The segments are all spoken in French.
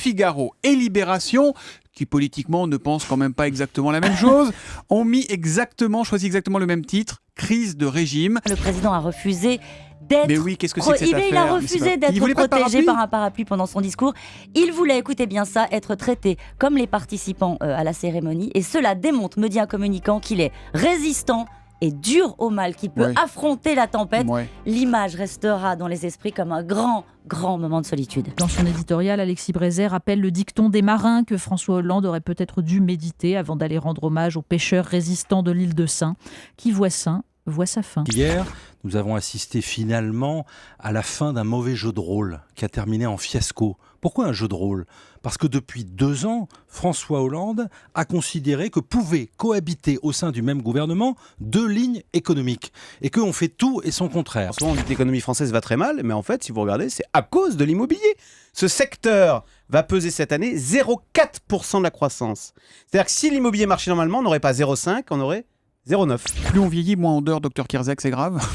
Figaro et Libération, qui politiquement ne pensent quand même pas exactement la même chose, ont choisi exactement le même titre, crise de régime. Le président a refusé d'être... Mais oui, qu'est-ce que c'est que cette affaire ? Il a refusé d'être protégé par un parapluie pendant son discours. Il voulait, écoutez bien ça, être traité comme les participants à la cérémonie. Et cela démontre, me dit un communicant, qu'il est résistant et dur au mal, qu'il peut affronter la tempête. L'image restera dans les esprits comme un grand moment de solitude. Dans son éditorial, Alexis Brézet rappelle le dicton des marins que François Hollande aurait peut-être dû méditer avant d'aller rendre hommage aux pêcheurs résistants de l'île de Sein. Qui voit Sein voit sa fin. Hier, nous avons assisté finalement à la fin d'un mauvais jeu de rôle qui a terminé en fiasco. Pourquoi un jeu de rôle ? Parce que depuis 2 ans, François Hollande a considéré que pouvaient cohabiter au sein du même gouvernement 2 lignes économiques et qu'on fait tout et son contraire. Souvent on dit que l'économie française va très mal, mais en fait, si vous regardez, c'est à cause de l'immobilier. Ce secteur va peser cette année 0,4% de la croissance. C'est-à-dire que si l'immobilier marchait normalement, on n'aurait pas 0,5, on aurait 0,9. Plus on vieillit, moins on dort, docteur Kierzek, c'est grave.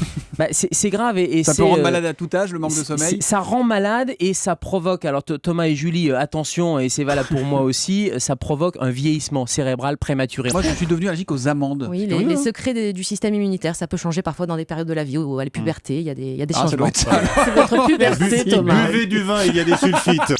C'est grave et ça peut rendre malade à tout âge, le manque de sommeil. Ça rend malade et ça provoque, alors Thomas et Julie, attention, et c'est valable pour moi aussi, ça provoque un vieillissement cérébral prématuré. Moi, je suis devenu allergique aux amandes. Oui, les secrets du système immunitaire, ça peut changer parfois dans des périodes de la vie ou à la puberté, il y a des changements. Ça doit être ça. C'est votre puberté, Thomas. Buvez du vin, il y a des sulfites.